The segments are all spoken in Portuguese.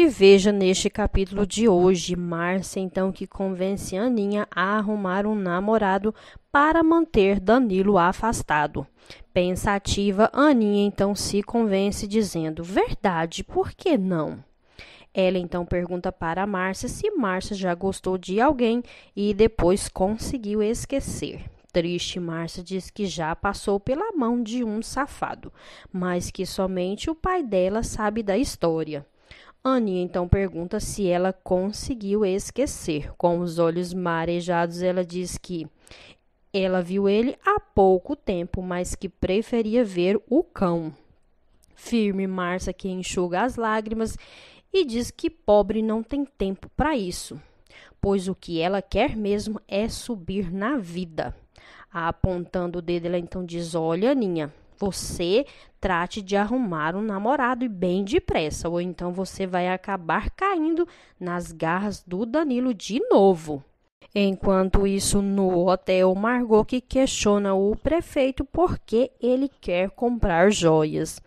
E veja neste capítulo de hoje, Márcia então que convence Aninha a arrumar um namorado para manter Danilo afastado. Pensativa, Aninha então se convence dizendo, verdade, por que não? Ela então pergunta para Márcia se Márcia já gostou de alguém e depois conseguiu esquecer. Triste, Márcia diz que já passou pela mão de um safado, mas que somente o pai dela sabe da história. Aninha então pergunta se ela conseguiu esquecer. Com os olhos marejados, ela diz que ela viu ele há pouco tempo, mas que preferia ver o cão. Firme, Márcia que enxuga as lágrimas e diz que pobre não tem tempo para isso, pois o que ela quer mesmo é subir na vida. Apontando o dedo, ela então diz, olha, Aninha, você trate de arrumar um namorado e bem depressa, ou então você vai acabar caindo nas garras do Danilo de novo. Enquanto isso, no hotel, Margot que questiona o prefeito por que ele quer comprar joias.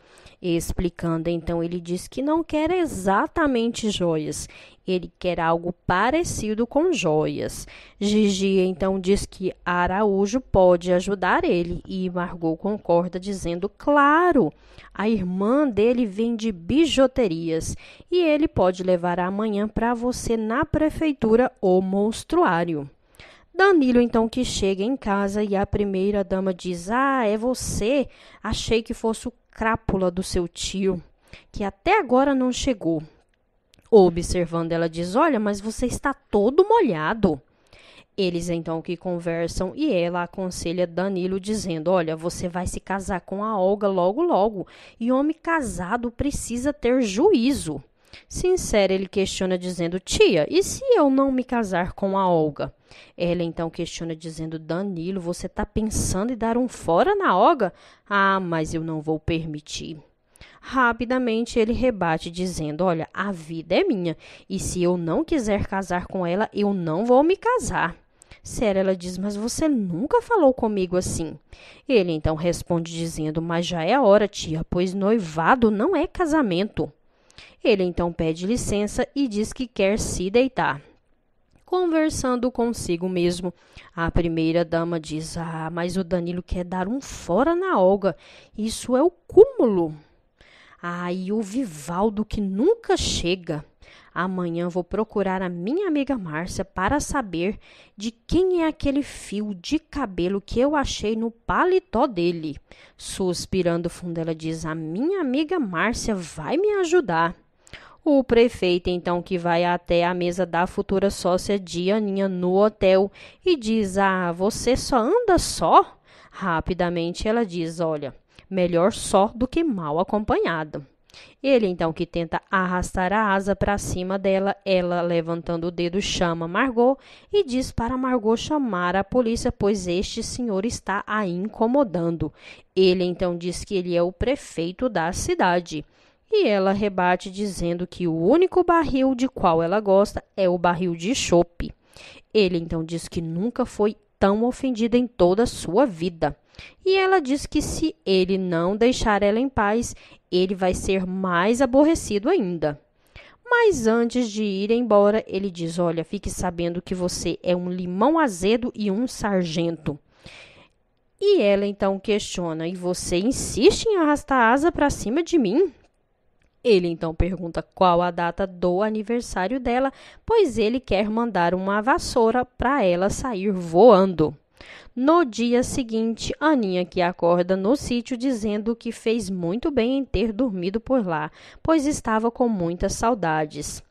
Explicando, então, ele diz que não quer exatamente joias, ele quer algo parecido com joias. Gigi, então, diz que Araújo pode ajudar ele e Margot concorda, dizendo, claro, a irmã dele vende bijuterias e ele pode levar amanhã para você na prefeitura o monstruário. Danilo, então, que chega em casa e a primeira-dama diz, é você? Achei que fosse o crápula do seu tio, que até agora não chegou. Observando, ela diz, olha, mas você está todo molhado. Eles, então, que conversam e ela aconselha Danilo, dizendo, olha, você vai se casar com a Olga logo, logo, e homem casado precisa ter juízo. Sincero, ele questiona dizendo, tia, e se eu não me casar com a Olga? Ela então questiona dizendo, Danilo, você está pensando em dar um fora na Olga? Mas eu não vou permitir. Rapidamente ele rebate dizendo, olha, a vida é minha e se eu não quiser casar com ela, eu não vou me casar. Sério, ela diz, mas você nunca falou comigo assim. Ele então responde dizendo, mas já é a hora, tia, pois noivado não é casamento. Ele então pede licença e diz que quer se deitar. Conversando consigo mesmo, a primeira-dama diz, mas o Danilo quer dar um fora na Olga. Isso é o cúmulo. E o Vivaldo que nunca chega. Amanhã vou procurar a minha amiga Márcia para saber de quem é aquele fio de cabelo que eu achei no paletó dele. Suspirando fundo, ela diz, a minha amiga Márcia vai me ajudar. O prefeito, então, que vai até a mesa da futura sócia de Aninha no hotel e diz, você só anda só? Rapidamente ela diz, olha, melhor só do que mal acompanhada. Ele, então, que tenta arrastar a asa para cima dela, ela, levantando o dedo, chama Margot e diz para Margot chamar a polícia, pois este senhor está a incomodando. Ele, então, diz que ele é o prefeito da cidade. E ela rebate dizendo que o único barril de qual ela gosta é o barril de chope. Ele então diz que nunca foi tão ofendida em toda a sua vida. E ela diz que se ele não deixar ela em paz, ele vai ser mais aborrecido ainda. Mas antes de ir embora, ele diz, olha, fique sabendo que você é um limão azedo e um sargento. E ela então questiona, e você insiste em arrastar a asa para cima de mim? Ele então pergunta qual a data do aniversário dela, pois ele quer mandar uma vassoura para ela sair voando. No dia seguinte, Aninha que acorda no sítio dizendo que fez muito bem em ter dormido por lá, pois estava com muitas saudades.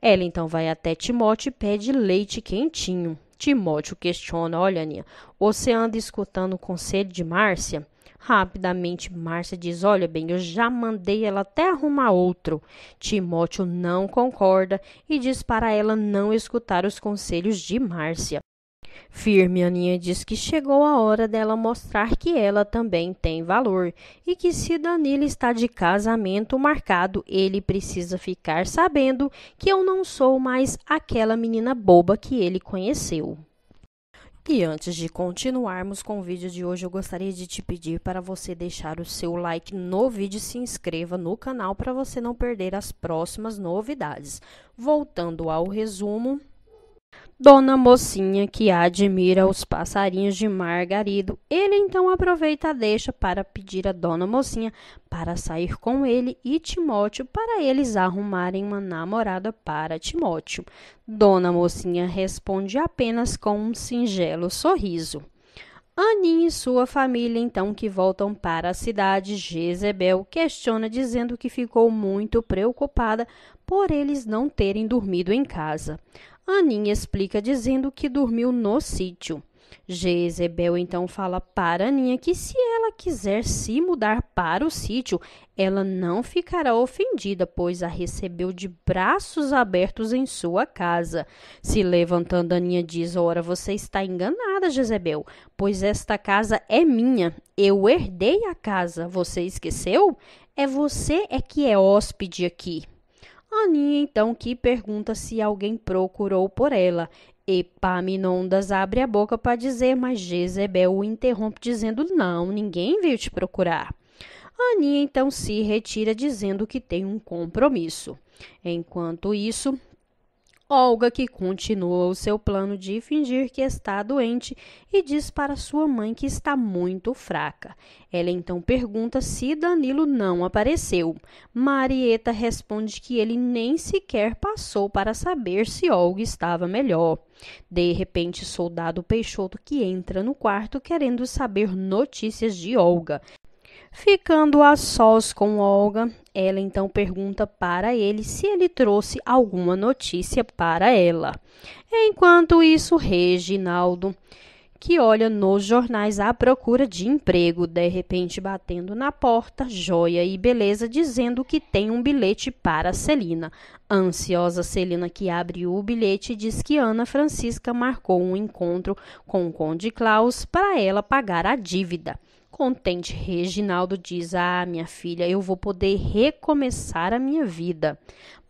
Ela então vai até Timóteo e pede leite quentinho. Timóteo questiona, olha Aninha, você anda escutando o conselho de Márcia? Rapidamente, Márcia diz, olha bem, eu já mandei ela até arrumar outro. Timóteo não concorda e diz para ela não escutar os conselhos de Márcia. Firme, Aninha diz que chegou a hora dela mostrar que ela também tem valor e que se Danilo está de casamento marcado, ele precisa ficar sabendo que eu não sou mais aquela menina boba que ele conheceu. E antes de continuarmos com o vídeo de hoje, eu gostaria de te pedir para você deixar o seu like no vídeo e se inscreva no canal para você não perder as próximas novidades. Voltando ao resumo, Dona Mocinha, que admira os passarinhos de Margarido, ele então aproveita a deixa para pedir a Dona Mocinha para sair com ele e Timóteo para eles arrumarem uma namorada para Timóteo. Dona Mocinha responde apenas com um singelo sorriso. Aninha e sua família, então, que voltam para a cidade, Jezebel questiona dizendo que ficou muito preocupada por eles não terem dormido em casa. Aninha explica dizendo que dormiu no sítio. Jezebel então fala para Aninha que se ela quiser se mudar para o sítio, ela não ficará ofendida, pois a recebeu de braços abertos em sua casa. Se levantando, Aninha diz: ora, você está enganada, Jezebel, pois esta casa é minha. Eu herdei a casa. Você esqueceu? Você que é hóspede aqui. Aninha, então, que pergunta se alguém procurou por ela. Epaminondas abre a boca para dizer, mas Jezebel o interrompe dizendo, não, ninguém veio te procurar. Aninha, então, se retira dizendo que tem um compromisso. Enquanto isso, Olga, que continua o seu plano de fingir que está doente e diz para sua mãe que está muito fraca. Ela então pergunta se Danilo não apareceu. Marieta responde que ele nem sequer passou para saber se Olga estava melhor. De repente, Soldado Peixoto que entra no quarto querendo saber notícias de Olga. Ficando a sós com Olga, ela então pergunta para ele se ele trouxe alguma notícia para ela. Enquanto isso, Reginaldo, que olha nos jornais à procura de emprego, de repente batendo na porta, Joia e Beleza, dizendo que tem um bilhete para Celina. Ansiosa Celina, que abre o bilhete, diz que Ana Francisca marcou um encontro com o Conde Klaus para ela pagar a dívida. Contente, Reginaldo diz, minha filha, eu vou poder recomeçar a minha vida.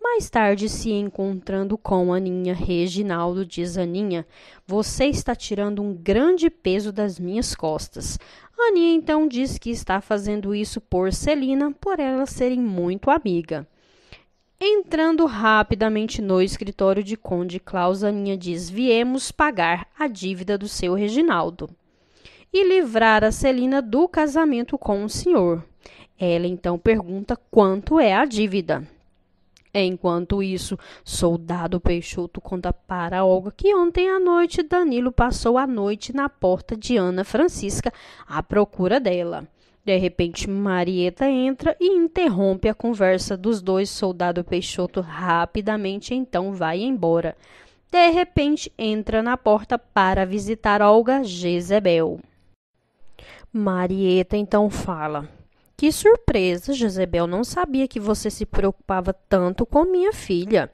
Mais tarde, se encontrando com Aninha, Reginaldo diz, Aninha, você está tirando um grande peso das minhas costas. Aninha então diz que está fazendo isso por Celina, por elas serem muito amiga. Entrando rapidamente no escritório de Conde Klaus, Aninha diz, viemos pagar a dívida do seu Reginaldo e livrar a Celina do casamento com o senhor. Ela então pergunta quanto é a dívida. Enquanto isso, Soldado Peixoto conta para Olga que ontem à noite Danilo passou a noite na porta de Ana Francisca à procura dela. De repente, Marieta entra e interrompe a conversa dos dois. Soldado Peixoto rapidamente então vai embora. De repente, entra na porta para visitar Olga, Jezebel. Marieta então fala, que surpresa, Jezebel, não sabia que você se preocupava tanto com minha filha.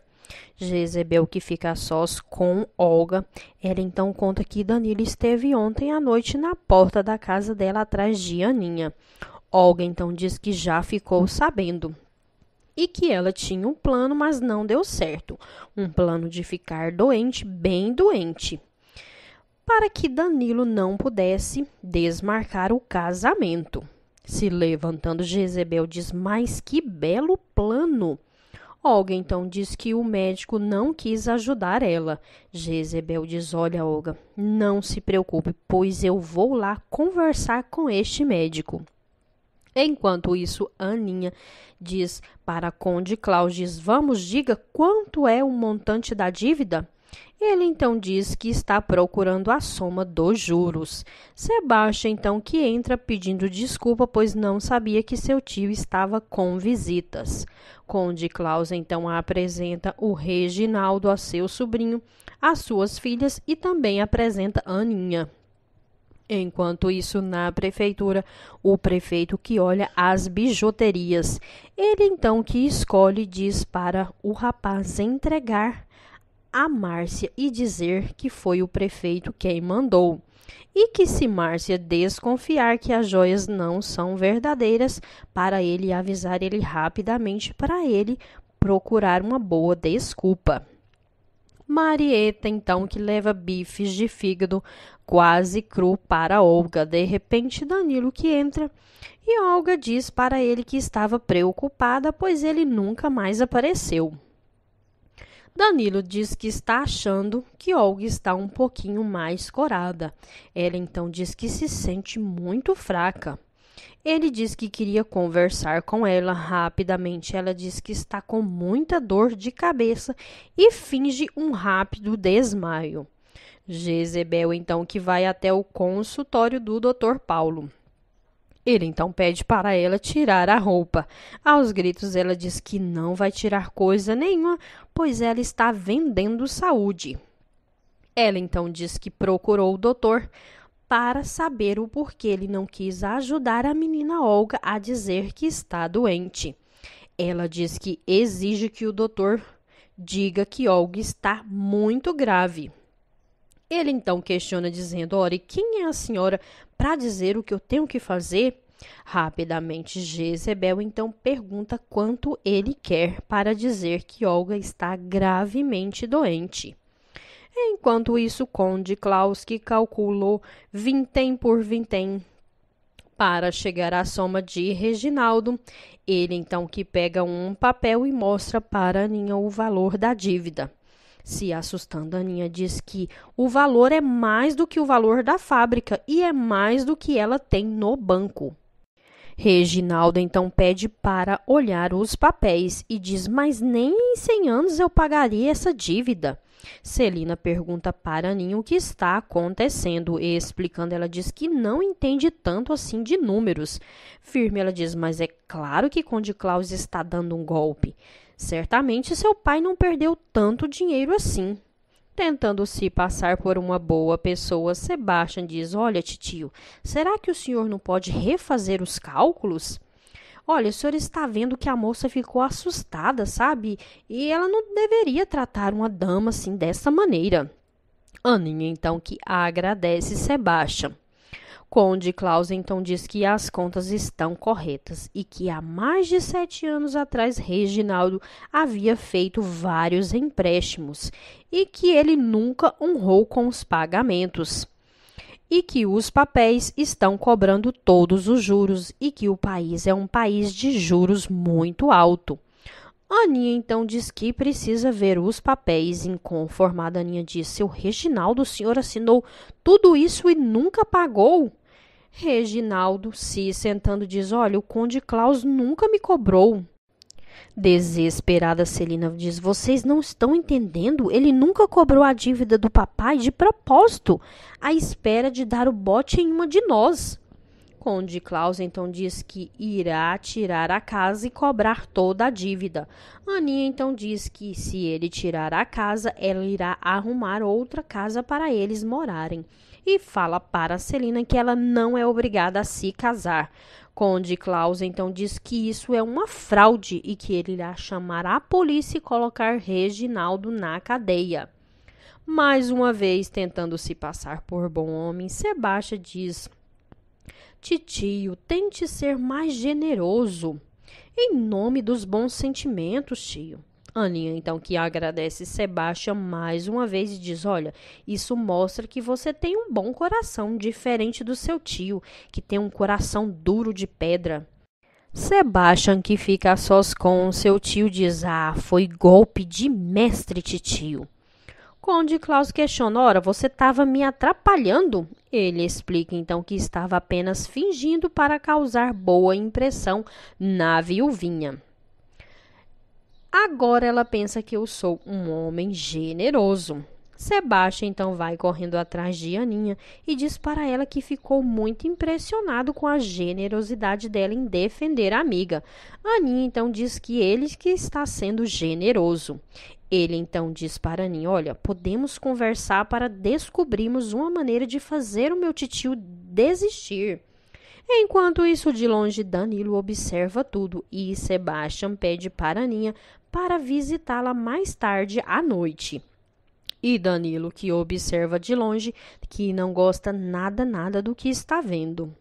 Jezebel, que fica a sós com Olga, ela então conta que Danilo esteve ontem à noite na porta da casa dela atrás de Aninha. Olga então diz que já ficou sabendo e que ela tinha um plano, mas não deu certo. Um plano de ficar doente, bem doente, para que Danilo não pudesse desmarcar o casamento. Se levantando, Jezebel diz, mas que belo plano! Olga então diz que o médico não quis ajudar ela. Jezebel diz, olha, Olga, não se preocupe, pois eu vou lá conversar com este médico. Enquanto isso, Aninha diz para Conde Klaus, diz, vamos, diga quanto é o montante da dívida? Ele então diz que está procurando a soma dos juros. Sebastião então que entra pedindo desculpa, pois não sabia que seu tio estava com visitas. Conde Klaus então apresenta o Reginaldo a seu sobrinho, as suas filhas e também apresenta Aninha. Enquanto isso, na prefeitura, o prefeito que olha as bijuterias. Ele então que escolhe diz para o rapaz entregar a Márcia e dizer que foi o prefeito quem mandou. E que se Márcia desconfiar que as joias não são verdadeiras, para ele avisar ele rapidamente para ele procurar uma boa desculpa. Marieta, então, que leva bifes de fígado quase cru para Olga. De repente, Danilo que entra e Olga diz para ele que estava preocupada, pois ele nunca mais apareceu. Danilo diz que está achando que Olga está um pouquinho mais corada. Ela então diz que se sente muito fraca. Ele diz que queria conversar com ela rapidamente. Ela diz que está com muita dor de cabeça e finge um rápido desmaio. Jezebel então que vai até o consultório do Dr. Paulo. Ele então pede para ela tirar a roupa. Aos gritos, ela diz que não vai tirar coisa nenhuma, pois ela está vendendo saúde. Ela então diz que procurou o doutor para saber o porquê ele não quis ajudar a menina Olga a dizer que está doente. Ela diz que exige que o doutor diga que Olga está muito grave. Ele então questiona dizendo, ora, e quem é a senhora para dizer o que eu tenho que fazer? Rapidamente, Jezebel então pergunta quanto ele quer para dizer que Olga está gravemente doente. Enquanto isso, Conde Klaus, que calculou vintém por vintém para chegar à soma de Reginaldo, ele então que pega um papel e mostra para Aninha o valor da dívida. Se assustando, Aninha diz que o valor é mais do que o valor da fábrica e é mais do que ela tem no banco. Reginaldo então pede para olhar os papéis e diz, mas nem em 100 anos eu pagaria essa dívida. Celina pergunta para Aninha o que está acontecendo e explicando, ela diz que não entende tanto assim de números. Firme, ela diz, mas é claro que Conde Klaus está dando um golpe. Certamente seu pai não perdeu tanto dinheiro assim. Tentando se passar por uma boa pessoa, Sebastian diz, olha, titio, será que o senhor não pode refazer os cálculos? Olha, o senhor está vendo que a moça ficou assustada, sabe? E ela não deveria tratar uma dama assim dessa maneira. Aninha, então, que agradece Sebastian. Conde Klaus então diz que as contas estão corretas e que há mais de 7 anos atrás Reginaldo havia feito vários empréstimos e que ele nunca honrou com os pagamentos e que os papéis estão cobrando todos os juros e que o país é um país de juros muito alto. Aninha então diz que precisa ver os papéis. Inconformada, Aninha diz, seu Reginaldo, o senhor assinou tudo isso e nunca pagou? Reginaldo, se sentando, diz, olha, o Conde Klaus nunca me cobrou. Desesperada, Celina diz, vocês não estão entendendo? Ele nunca cobrou a dívida do papai de propósito, à espera de dar o bote em uma de nós. Conde Klaus então diz que irá tirar a casa e cobrar toda a dívida. Aninha então diz que se ele tirar a casa, ela irá arrumar outra casa para eles morarem. E fala para Celina que ela não é obrigada a se casar. Conde Klaus então diz que isso é uma fraude e que ele irá chamar a polícia e colocar Reginaldo na cadeia. Mais uma vez, tentando se passar por bom homem, Sebastião diz, titio, tente ser mais generoso. Em nome dos bons sentimentos, tio. Aninha, então, que agradece Sebastião mais uma vez e diz, olha, isso mostra que você tem um bom coração, diferente do seu tio, que tem um coração duro de pedra. Sebastião, que fica a sós com seu tio, diz, foi golpe de mestre, titio. Conde Klaus questiona, ora, você estava me atrapalhando? Ele explica então que estava apenas fingindo para causar boa impressão na viuvinha. Agora ela pensa que eu sou um homem generoso. Sebastião então vai correndo atrás de Aninha e diz para ela que ficou muito impressionado com a generosidade dela em defender a amiga. Aninha então diz que ele que está sendo generoso. Ele então diz para Aninha, olha, podemos conversar para descobrirmos uma maneira de fazer o meu titio desistir. Enquanto isso, de longe, Danilo observa tudo e Sebastião pede para Aninha para visitá-la mais tarde à noite. E Danilo, que observa de longe, que não gosta nada do que está vendo.